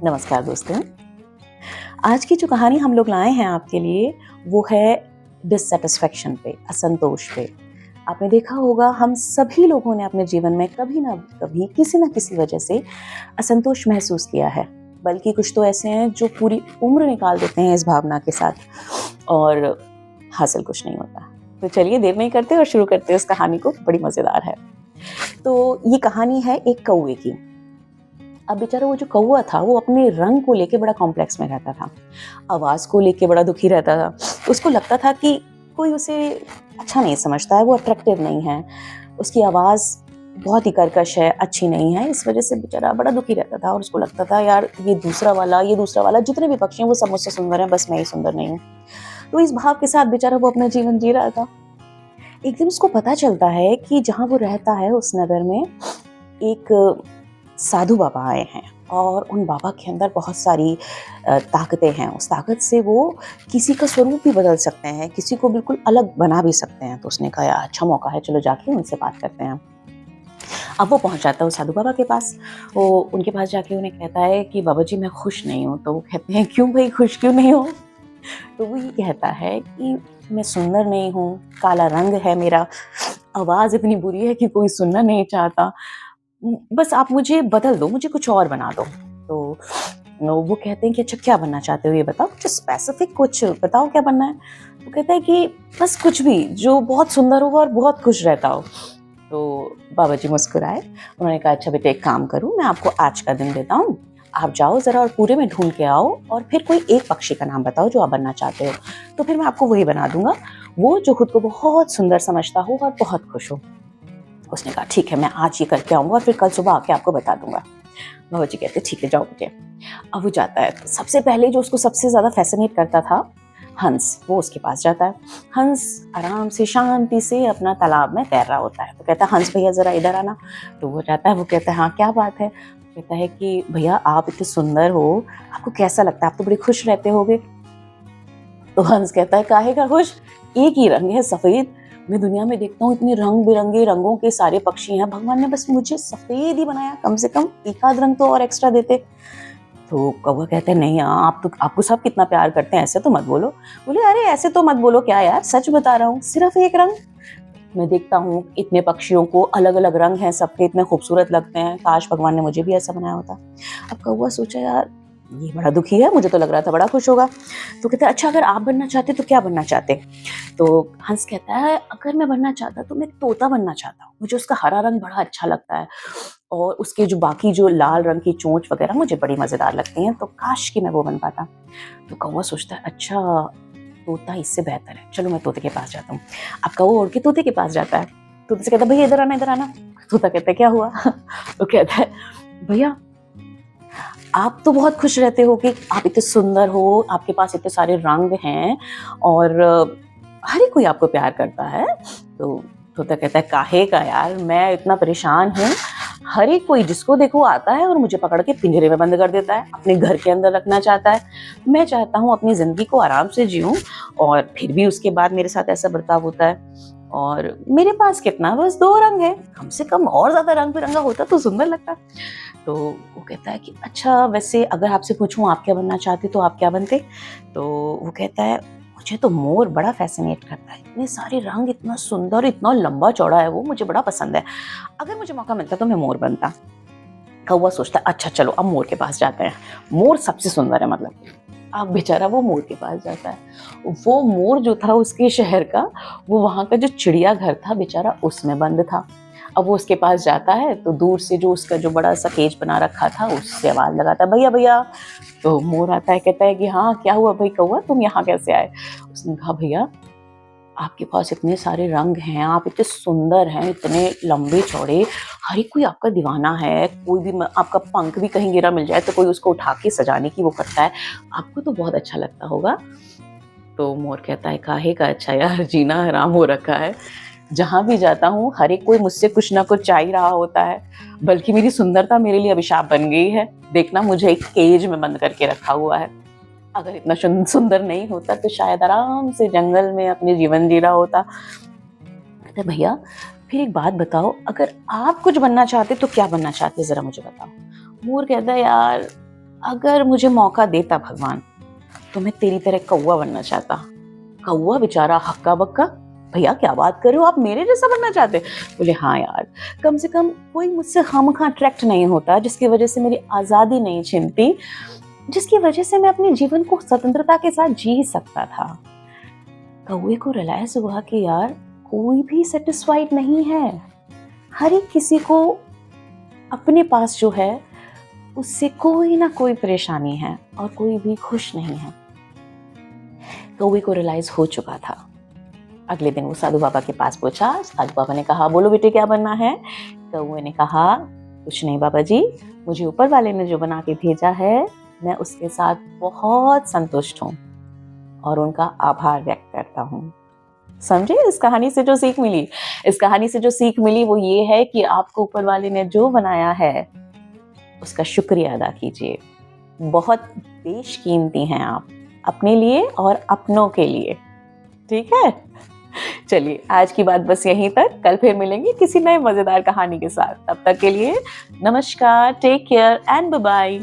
नमस्कार दोस्तों। आज की जो कहानी हम लोग लाए हैं आपके लिए वो है डिससैटिस्फैक्शन पे, असंतोष पे। आपने देखा होगा हम सभी लोगों ने अपने जीवन में कभी ना कभी किसी ना किसी वजह से असंतोष महसूस किया है। बल्कि कुछ तो ऐसे हैं जो पूरी उम्र निकाल देते हैं इस भावना के साथ और हासिल कुछ नहीं होता। तो चलिए देर नहीं करते और शुरू करते हैं इस कहानी को, बड़ी मज़ेदार है। तो ये कहानी है एक कौवे की। अब बेचारा वो जो कौवा था वो अपने रंग को लेके बड़ा कॉम्प्लेक्स में रहता था, आवाज़ को लेके बड़ा दुखी रहता था। उसको लगता था कि कोई उसे अच्छा नहीं समझता है, वो अट्रैक्टिव नहीं है, उसकी आवाज़ बहुत ही कर्कश है, अच्छी नहीं है। इस वजह से बेचारा बड़ा दुखी रहता था और उसको लगता था यार ये दूसरा वाला जितने भी पक्षी हैं वो सब मुझसे सुंदर हैं, बस मैं ही सुंदर नहीं हूँ। तो इस भाव के साथ बेचारा वो अपना जीवन जी रहा था। एक दिन उसको पता चलता है कि जहाँ वो रहता है उस नगर में एक साधु बाबा आए हैं और उन बाबा के अंदर बहुत सारी ताकतें हैं। उस ताकत से वो किसी का स्वरूप भी बदल सकते हैं, किसी को बिल्कुल अलग बना भी सकते हैं। तो उसने कहा यार अच्छा मौका है, चलो जाके उनसे बात करते हैं। अब वो पहुंच जाता है उस साधु बाबा के पास। वो उनके पास जाके उन्हें कहता है कि बाबा जी मैं खुश नहीं हूँ। तो वो कहते हैं क्यों भाई, खुश क्यों नहीं हो? तो वो ये कहता है कि मैं सुंदर नहीं हूँ, काला रंग है मेरा, आवाज़ इतनी बुरी है कि कोई सुनना नहीं चाहता, बस आप मुझे बदल दो, मुझे कुछ और बना दो। तो वो कहते हैं कि अच्छा क्या बनना चाहते हो ये बताओ, कुछ स्पेसिफिक कुछ बताओ क्या बनना है। वो कहता है कि बस कुछ भी जो बहुत सुंदर हो और बहुत खुश रहता हो। तो बाबा जी मुस्कुराए, उन्होंने कहा अच्छा बेटे एक काम करूँ, मैं आपको आज का दिन देता हूँ, आप जाओ ज़रा और पूरे में ढूंढ के आओ और फिर कोई एक पक्षी का नाम बताओ जो आप बनना चाहते हो, तो फिर मैं आपको वही बना दूंगा, वो जो खुद को बहुत सुंदर समझता हो और बहुत खुश हो। उसने कहा ठीक है मैं आज ये करके आऊँगा और फिर कल सुबह आके आपको बता दूंगा। बाबा जी कहते ठीक है जाओ बेटे। अब वो जाता है, तो सबसे पहले जो उसको सबसे ज़्यादा फैसिनेट करता था हंस, वो उसके पास जाता है। हंस आराम से शांति से अपना तालाब में तैर रहा होता है। तो कहता है हंस भैया ज़रा इधर आना। तो वो जाता है, वो कहता है हाँ क्या बात है? कहता है कि भैया आप इतने सुंदर हो, आपको कैसा लगता है, आप तो बड़े खुश रहते होगे। तो हंस कहता है काहे का खुश, एक ही रंग है सफेद, मैं दुनिया में देखता हूँ इतने रंग बिरंगे रंगों के सारे पक्षी हैं, भगवान ने बस मुझे सफेद ही बनाया, कम से कम एक आध रंग तो और एक्स्ट्रा देते। तो कौवा कहता है नहीं हाँ, आप तो आपको सब कितना प्यार करते हैं, ऐसे तो मत बोलो। बोले अरे ऐसे तो मत बोलो, क्या यार सच बता रहा हूँ, सिर्फ एक रंग। मैं देखता हूँ इतने पक्षियों को अलग अलग रंग हैं, सबके इतने खूबसूरत लगते हैं, काश भगवान ने मुझे भी ऐसा बनाया होता। अब कौवा सोचा यार ये बड़ा दुखी है, मुझे तो लग रहा था बड़ा खुश होगा। तो कहता है अच्छा अगर आप बनना चाहते तो क्या बनना चाहते? तो हंस कहता है अगर मैं बनना चाहता तो मैं तोता बनना चाहता हूँ, मुझे उसका हरा रंग बड़ा अच्छा लगता है और उसके जो बाकी जो लाल रंग की चोंच वगैरह मुझे बड़ी मजेदार लगती हैं, तो काश कि मैं वो बन पाता। तो कौवा सोचता है अच्छा तोता इससे बेहतर है, चलो मैं तोते के पास जाता हूँ। अब कौवा उड़ के तोते के पास जाता है। तोते से कहता है भैया इधर आना इधर आना। तोता कहता है क्या हुआ? तो कहता है भैया आप तो बहुत खुश रहते हो कि आप इतने सुंदर हो, आपके पास इतने सारे रंग हैं और हर एक कोई आपको प्यार करता है। तो तोता कहता है काहे का यार, मैं इतना परेशान हूँ, हर एक कोई जिसको देखो आता है और मुझे पकड़ के पिंजरे में बंद कर देता है, अपने घर के अंदर रखना चाहता है। मैं चाहता हूँ अपनी जिंदगी को आराम से जीऊँ और फिर भी उसके बाद मेरे साथ ऐसा बर्ताव होता है। और मेरे पास कितना बस दो रंग है, कम से कम और ज्यादा रंग बिरंगा होता तो सुंदर लगता। तो वो कहता है कि अच्छा वैसे अगर आपसे पूछूं आप क्या बनना चाहते तो आप क्या बनते? तो वो कहता है मुझे तो मोर बड़ा फैसिनेट करता है, इतने सारे रंग, इतना सुंदर, इतना लंबा चौड़ा है वो, मुझे बड़ा पसंद है, अगर मुझे मौका मिलता तो मैं मोर बनता। कौवा सोचता है अच्छा चलो अब मोर के पास जाते हैं, मोर सबसे सुंदर है मतलब। अब बेचारा वो मोर के पास जाता है। वो मोर जो था उसके शहर का, वो वहां का जो चिड़िया घर था बेचारा उसमें बंद था। अब वो उसके पास जाता है तो दूर से जो उसका जो बड़ा सा केज बना रखा था उससे आवाज लगाता है भैया भैया। तो मोर आता है, कहता है कि हाँ क्या हुआ भाई कौवा, तुम यहाँ कैसे आए? उसने कहा भैया आपके पास इतने सारे रंग हैं, आप इतने सुंदर हैं, इतने लंबे चौड़े, हर एक कोई आपका दीवाना है, कोई भी आपका पंख भी कहीं गिरा मिल जाए तो कोई उसको उठा के सजाने की वो करता है, आपको तो बहुत अच्छा लगता होगा। तो मोर कहता है काहे का अच्छा यार, जीना हराम हो रखा है, जहाँ भी जाता हूँ हर एक कोई मुझसे कुछ ना कुछ चाह ही रहा होता है, बल्कि मेरी सुंदरता मेरे लिए अभिशाप बन गई है, देखना मुझे एक केज में बंद करके रखा हुआ है, अगर इतना सुंदर नहीं होता तो शायद आराम से जंगल में अपने जीवन जी रहा होता। कहते भैया फिर एक बात बताओ, अगर आप कुछ बनना चाहते तो क्या बनना चाहते जरा मुझे बताओ। मोर कहता है यार अगर मुझे मौका देता भगवान तो मैं तेरी तरह कौवा बनना चाहता। कौवा बेचारा हक्का बक्का, भैया क्या बात कर रहे हो, आप मेरे जैसा बनना चाहते? बोले हाँ यार, कम से कम कोई मुझसे खामखा अट्रैक्ट नहीं होता, जिसकी वजह से मेरी आज़ादी नहीं छिनती, जिसकी वजह से मैं अपने जीवन को स्वतंत्रता के साथ जी सकता था। कौवे को रियलाइज हुआ कि यार कोई भी सेटिस्फाइड नहीं है, हर एक किसी को अपने पास जो है उससे कोई ना कोई परेशानी है और कोई भी खुश नहीं है। कौवे को रियलाइज हो चुका था। अगले दिन वो साधु बाबा के पास पहुंचा। साधु बाबा ने कहा, बोलो बेटे क्या बनना है? कौवे ने कहा, कुछ नहीं बाबा जी, मुझे ऊपर वाले ने जो बना के भेजा है मैं उसके साथ बहुत संतुष्ट हूँ और उनका आभार व्यक्त करता हूँ। समझे इस कहानी से जो सीख मिली? इस कहानी से जो सीख मिली वो ये है कि आपको ऊपर वाले ने जो बनाया है उसका शुक्रिया अदा कीजिए। बहुत बेशकीमती हैं आप, अपने लिए और अपनों के लिए। ठीक है, चलिए आज की बात बस यहीं तक। कल फिर मिलेंगे किसी नए मजेदार कहानी के साथ। तब तक के लिए नमस्कार, take care and bye bye.